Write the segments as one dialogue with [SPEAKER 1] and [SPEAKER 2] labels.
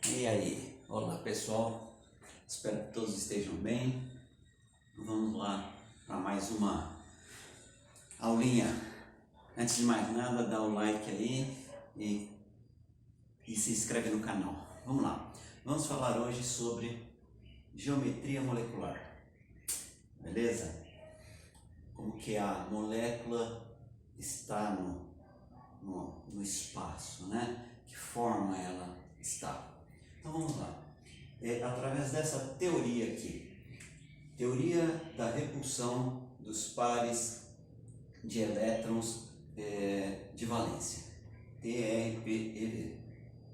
[SPEAKER 1] E aí, olá pessoal, espero que todos estejam bem. Vamos lá para mais uma aulinha. Antes de mais nada, dá o like aí e se inscreve no canal. Vamos lá, vamos falar hoje sobre geometria molecular, beleza? Como que a molécula está no espaço, né? Que forma ela está. Então vamos lá. Através dessa teoria aqui, teoria da repulsão dos pares de elétrons de valência, TRPEV,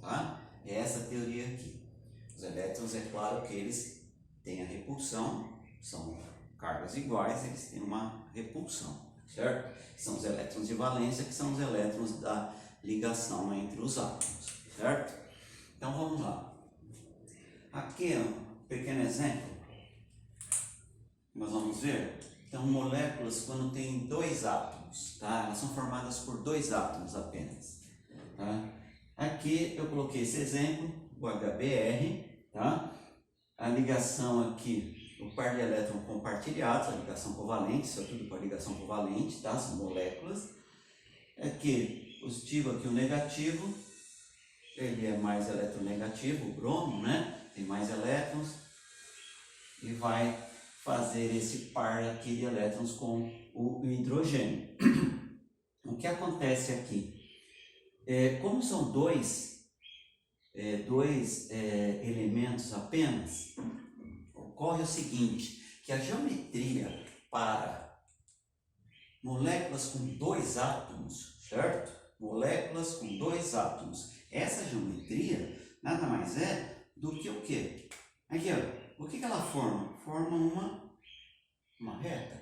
[SPEAKER 1] tá? É essa teoria aqui. Os elétrons, é claro que eles têm a repulsão, são cargas iguais, eles têm uma repulsão, certo? São os elétrons de valência, que são os elétrons da ligação entre os átomos, certo? Então vamos lá. Aqui um pequeno exemplo, nós vamos ver. Então, moléculas, quando tem dois átomos, tá? Elas são formadas por dois átomos apenas, tá? Aqui eu coloquei esse exemplo, o HBr, tá? A ligação aqui, o par de elétrons compartilhados, a ligação covalente, isso é tudo para ligação covalente, tá? As moléculas. Aqui, positivo, aqui o negativo, ele é mais eletronegativo, o bromo, né? Tem mais elétrons e vai fazer esse par aqui de elétrons com o hidrogênio. O que acontece aqui? Como são dois elementos apenas, ocorre o seguinte, que a geometria para moléculas com dois átomos, certo? Moléculas com dois átomos. Essa geometria nada mais é do que o quê? Aqui, ó, o que ela forma? Forma uma reta.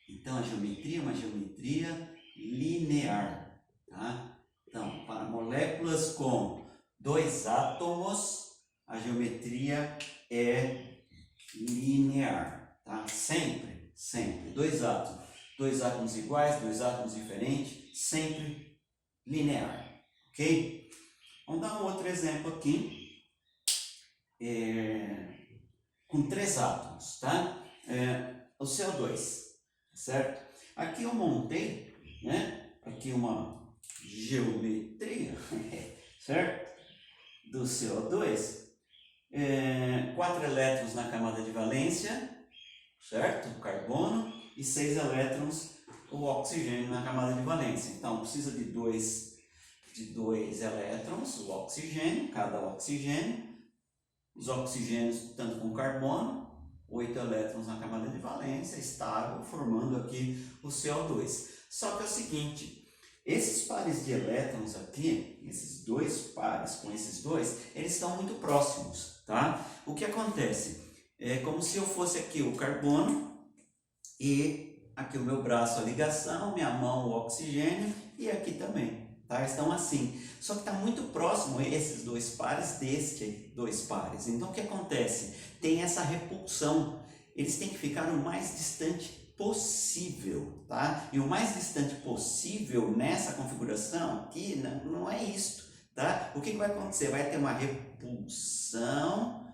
[SPEAKER 1] Então, a geometria é uma geometria linear, tá? Então, para moléculas com dois átomos, a geometria é linear, tá? Sempre. Dois átomos iguais, dois átomos diferentes, sempre linear, ok? Vamos dar um outro exemplo aqui, com três átomos, tá? O CO2, certo? Aqui eu montei, né? Aqui uma geometria, certo? Do CO2, 4 elétrons na camada de valência, certo? O carbono, e 6 elétrons o oxigênio na camada de valência. Então precisa de dois elétrons, o oxigênio, cada oxigênio, os oxigênios tanto com carbono, 8 elétrons na camada de valência, estável, formando aqui o CO2. Só que é o seguinte, esses pares de elétrons aqui, esses dois pares com esses dois, eles estão muito próximos, tá? O que acontece? É como se eu fosse aqui o carbono e aqui o meu braço a ligação, minha mão o oxigênio e aqui também, tá? Estão assim. Só que está muito próximo esses dois pares destes dois pares. Então o que acontece? Tem essa repulsão. Eles têm que ficar o mais distante possível, tá? E o mais distante possível nessa configuração aqui não é isto, tá? O que vai acontecer? Vai ter uma repulsão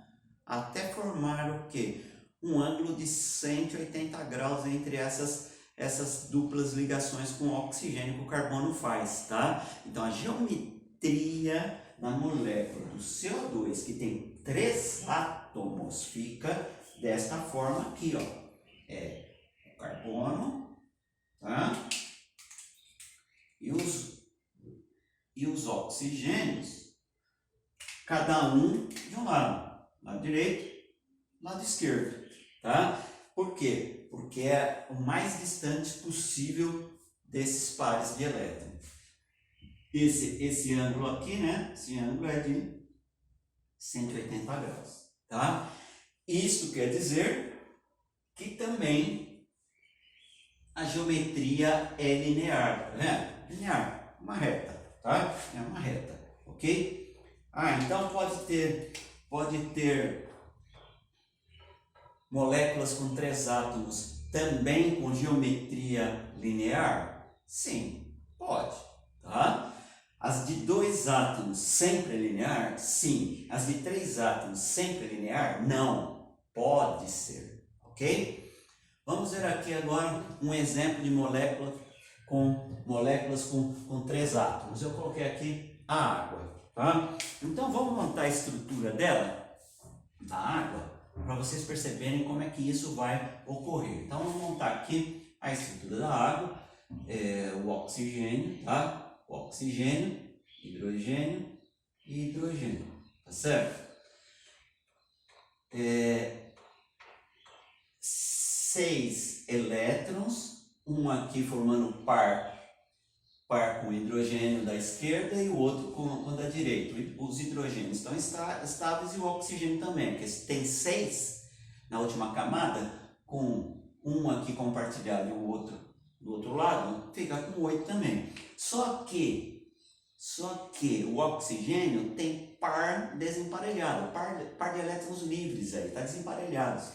[SPEAKER 1] até formar o quê? Um ângulo de 180 graus entre essas duplas ligações com o oxigênio que o carbono faz, tá? Então a geometria na molécula do CO2, que tem 3 átomos, fica desta forma aqui, ó. É o carbono, tá? E os oxigênios, cada um de um lado direito, lado esquerdo, tá? Por quê? Porque é o mais distante possível desses pares de elétrons. Esse ângulo aqui, né? Esse ângulo é de 180 graus, tá? Isso quer dizer que também a geometria é linear, né? Linear, uma reta, tá? É uma reta, ok? Então pode ter moléculas com 3 átomos também com geometria linear? Sim, pode, tá? As de 2 átomos sempre é linear? Sim. As de 3 átomos sempre é linear? Não. Pode ser. Ok? Vamos ver aqui agora um exemplo de moléculas com 3 átomos. Eu coloquei aqui a água. Tá? Então vamos montar a estrutura dela, da água, para vocês perceberem como é que isso vai ocorrer. Então vamos montar aqui a estrutura da água, o oxigênio, tá? Oxigênio, hidrogênio e hidrogênio, tá certo? 6 elétrons, um aqui formando par com o hidrogênio da esquerda e o outro com da direita. Os hidrogênios estão estáveis e o oxigênio também, porque tem 6 na última camada, com um aqui compartilhado e o outro do outro lado, fica com 8 também. Só que o oxigênio tem par desemparelhado, par de elétrons livres aí, está desemparelhados,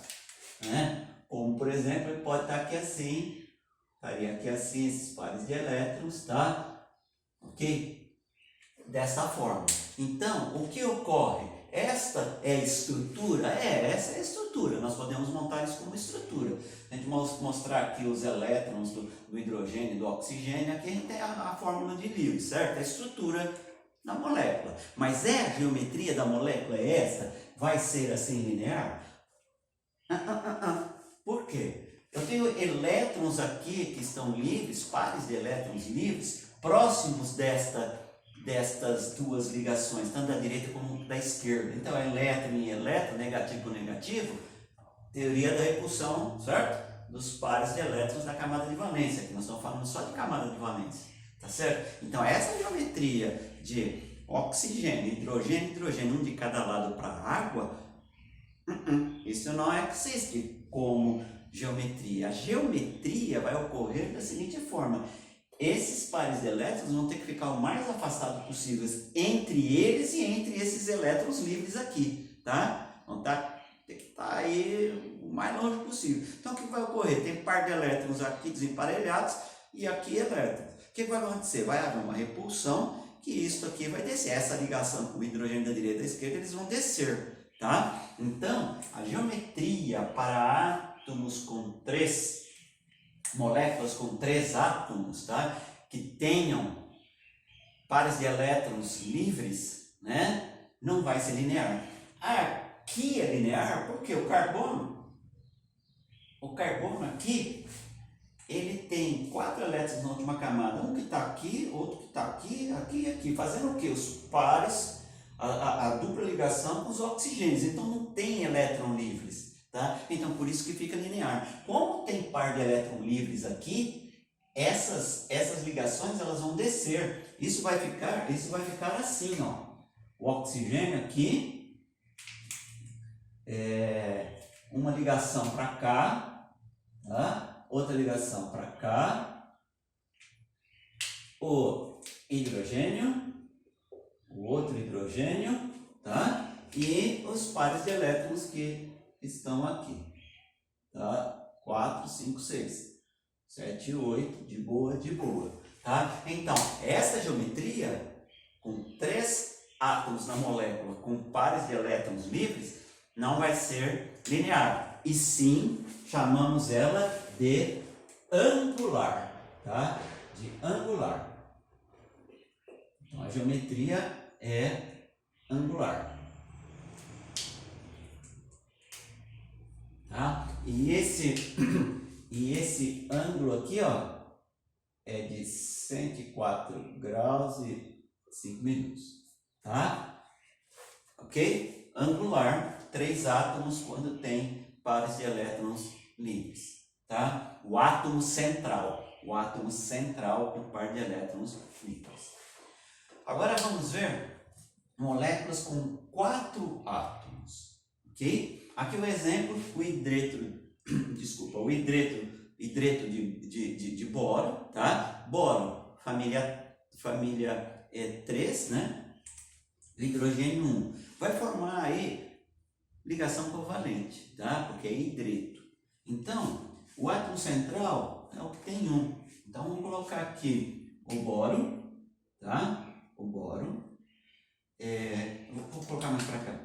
[SPEAKER 1] né? Como por exemplo, ele pode estar aqui assim, estaria aqui assim esses pares de elétrons, tá? Ok? Dessa forma. Então, o que ocorre? Esta é a estrutura? Essa é a estrutura. Nós podemos montar isso como estrutura. A gente mostrar aqui os elétrons do hidrogênio e do oxigênio. Aqui a gente tem a fórmula de Lewis, certo? A estrutura da molécula. Mas a geometria da molécula é essa? Vai ser assim linear? Por quê? Eu tenho elétrons aqui que estão livres, pares de elétrons livres, próximos destas duas ligações, tanto da direita como da esquerda. Então, elétron e elétron, negativo com negativo, teoria da repulsão, certo? Dos pares de elétrons da camada de valência, que nós estamos falando só de camada de valência, tá certo? Então, essa geometria de oxigênio, hidrogênio, um de cada lado para a água, isso não existe como geometria. A geometria vai ocorrer da seguinte forma: esses pares de elétrons vão ter que ficar o mais afastados possíveis entre eles e entre esses elétrons livres aqui, tá? Vão ter que estar aí o mais longe possível. Então, o que vai ocorrer? Tem par de elétrons aqui desemparelhados e aqui elétrons. O que vai acontecer? Vai haver uma repulsão, que isso aqui vai descer. Essa ligação com o hidrogênio da direita e da esquerda, eles vão descer, tá? Então, a geometria para átomos com 3 moléculas com 3 átomos, tá? Que tenham pares de elétrons livres, né? Não vai ser linear. Aqui é linear porque o carbono aqui, ele tem 4 elétrons na última camada, um que está aqui, outro que está aqui, aqui e aqui, fazendo o que? Os pares, a dupla ligação com os oxigênios. Então não tem elétrons livres. Tá? Então, por isso que fica linear. Como tem par de elétrons livres aqui, essas ligações elas vão descer. Isso vai ficar assim, ó. O oxigênio aqui, uma ligação para cá, tá? Outra ligação para cá, o hidrogênio, o outro hidrogênio, tá? E os pares de elétrons que estão aqui, tá? 4, 5, 6, 7, 8, de boa, tá? Então, essa geometria, com 3 átomos na molécula, com pares de elétrons livres, não vai ser linear, e sim, chamamos ela de angular, tá? De angular. Então, a geometria é angular. Tá? E esse ângulo aqui, ó, é de 104 graus e 5 minutos, tá? Ok? Angular, 3 átomos quando tem pares de elétrons livres, tá? O átomo central com par de elétrons livres. Agora vamos ver moléculas com 4 átomos, ok? Aqui o exemplo, o hidreto de boro, tá? Boro, família 3, né? Hidrogênio 1. Vai formar aí ligação covalente, tá? Porque é hidreto. Então, o átomo central é o que tem 1. Então, vamos colocar aqui o boro, tá? o boro. Vou colocar mais para cá.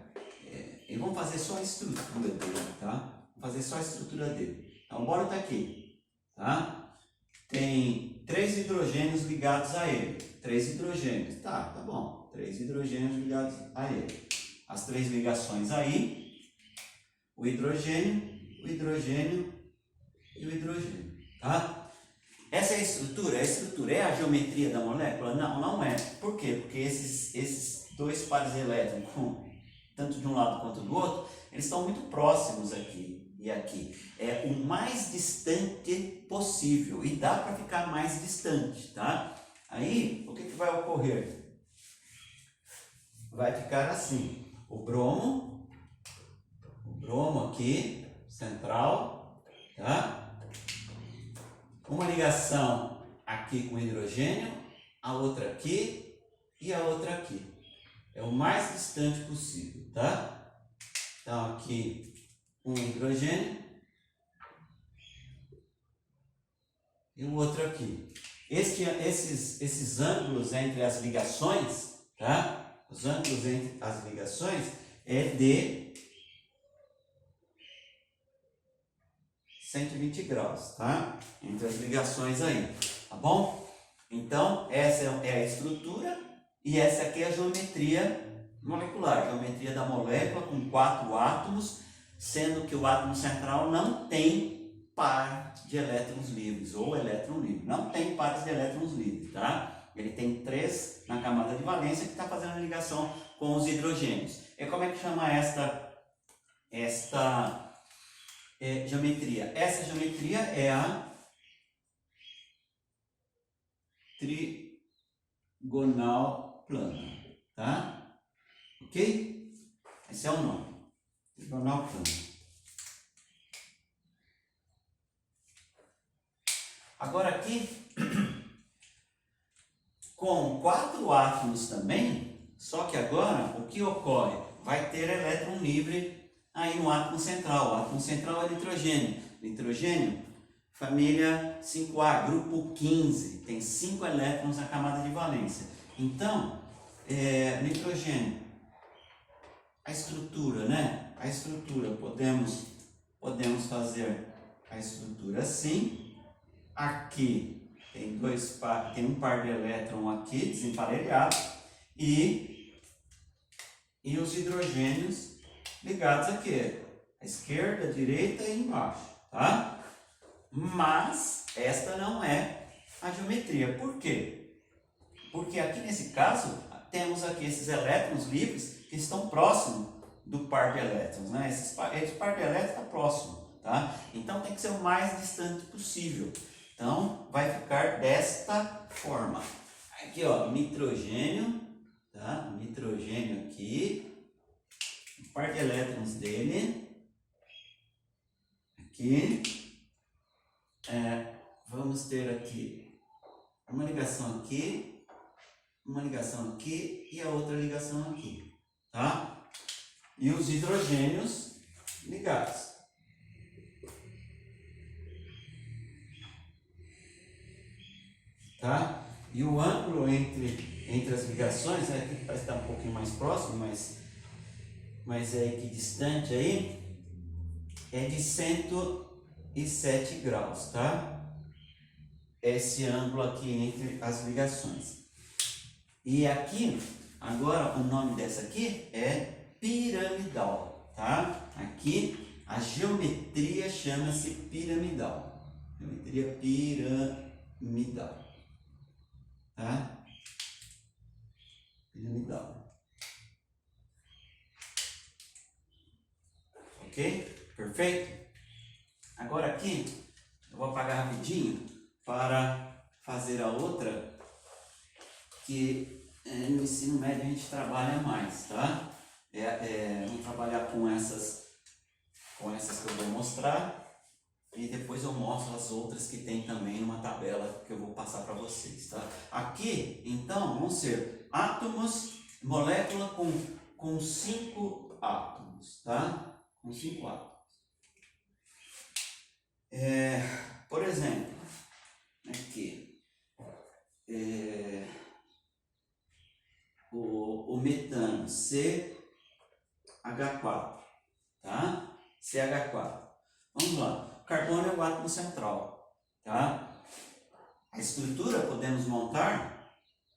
[SPEAKER 1] E vamos fazer só a estrutura dele, tá? Vamos fazer só a estrutura dele. Então, o boro está aqui, tá? Tem 3 hidrogênios ligados a ele. 3 hidrogênios. Tá bom. 3 hidrogênios ligados a ele. As 3 ligações aí. O hidrogênio e o hidrogênio. Tá? Essa é a estrutura? A estrutura é a geometria da molécula? Não, não é. Por quê? Porque esses 2 pares de elétrons, tanto de um lado quanto do outro, eles estão muito próximos aqui e aqui. É o mais distante possível e dá para ficar mais distante, tá? Aí, o que vai ocorrer? Vai ficar assim, o bromo aqui, central, tá? Uma ligação aqui com o hidrogênio, a outra aqui e a outra aqui. É o mais distante possível, tá? Então aqui um hidrogênio e o outro aqui. Esses ângulos entre as ligações, tá? Os ângulos entre as ligações é de 120 graus, tá? Entre as ligações aí, tá bom? Então, essa é a estrutura e essa aqui é a geometria molecular, geometria da molécula com 4 átomos, sendo que o átomo central não tem par de elétrons livres, ou elétron livre, não tem pares de elétrons livres, tá? Ele tem 3 na camada de valência que está fazendo a ligação com os hidrogênios. E como é que chama esta geometria? Essa geometria é a trigonal plana, tá? Ok? Esse é o nome, trigonal plana. Agora aqui, com 4 átomos também, só que agora o que ocorre? Vai ter elétron livre aí no átomo central. O átomo central é nitrogênio. Nitrogênio, família 5A, grupo 15, tem 5 elétrons na camada de valência. Então, nitrogênio, a estrutura, né? A estrutura, podemos fazer a estrutura assim. Aqui tem um par de elétrons aqui, desemparelhado, e os hidrogênios ligados aqui, à esquerda, à direita e embaixo, tá? Mas esta não é a geometria. Por quê? Porque aqui nesse caso, temos aqui esses elétrons livres que estão próximos do par de elétrons, né? Esse par de elétrons está próximo, tá? Então tem que ser o mais distante possível. Então, vai ficar desta forma. Aqui, ó, nitrogênio, tá? Nitrogênio aqui, o par de elétrons dele, aqui. Vamos ter aqui uma ligação aqui e a outra ligação aqui, tá? E os hidrogênios ligados. Tá? E o ângulo entre as ligações, aqui parece estar um pouquinho mais próximo, mas é equidistante aí, é de 107 graus, tá? Esse ângulo aqui entre as ligações. E aqui, agora o nome dessa aqui é piramidal, tá? Aqui a geometria chama-se piramidal. Geometria piramidal. Tá? Piramidal. Ok? Perfeito? Agora aqui, eu vou apagar rapidinho para fazer a outra que no ensino médio a gente trabalha mais, tá? Vamos trabalhar com essas que eu vou mostrar. E depois eu mostro as outras que tem também numa tabela que eu vou passar para vocês, tá? Aqui, então, vão ser átomos, molécula com 5 átomos, tá? Com 5 átomos. Por exemplo, aqui, o metano, CH4, tá? CH4. Vamos lá. Carbono é o átomo central, tá? A estrutura podemos montar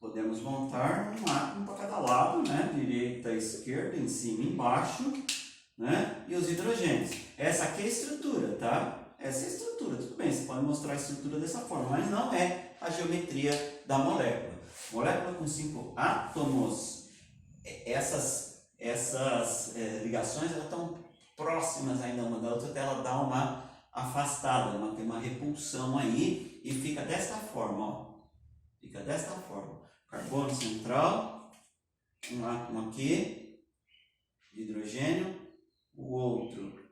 [SPEAKER 1] um átomo para cada lado, né? Direita, esquerda, em cima e embaixo, né? E os hidrogênios. Essa aqui é a estrutura, tá? Essa é a estrutura, tudo bem, você pode mostrar a estrutura dessa forma, mas não é a geometria da molécula. Molécula com 5 átomos, essas ligações elas estão próximas ainda uma da outra, até ela dá uma afastada, tem uma repulsão aí e fica desta forma, ó. Fica desta forma. Carbono central, um átomo aqui, de hidrogênio, o outro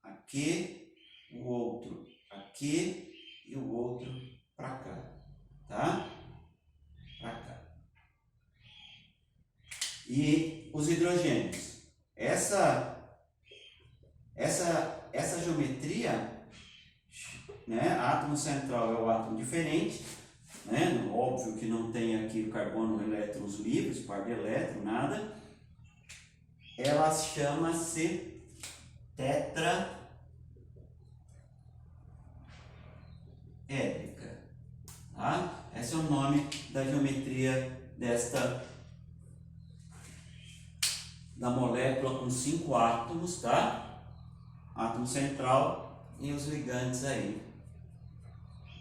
[SPEAKER 1] aqui, o outro aqui e o outro para cá, tá? Para cá. E os hidrogênios. Essa geometria, né? Átomo central é o átomo diferente, né? Óbvio que não tem aqui o carbono, elétrons livres, par de elétron, nada. Ela chama-se tetraédrica, tá? Esse é o nome da geometria da molécula com 5 átomos, tá? Átomo central e os ligantes aí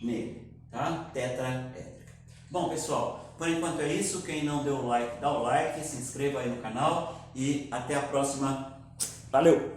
[SPEAKER 1] nele, tá? Tetraédrica. Bom, pessoal, por enquanto é isso. Quem não deu o like, dá o like, se inscreva aí no canal e até a próxima. Valeu!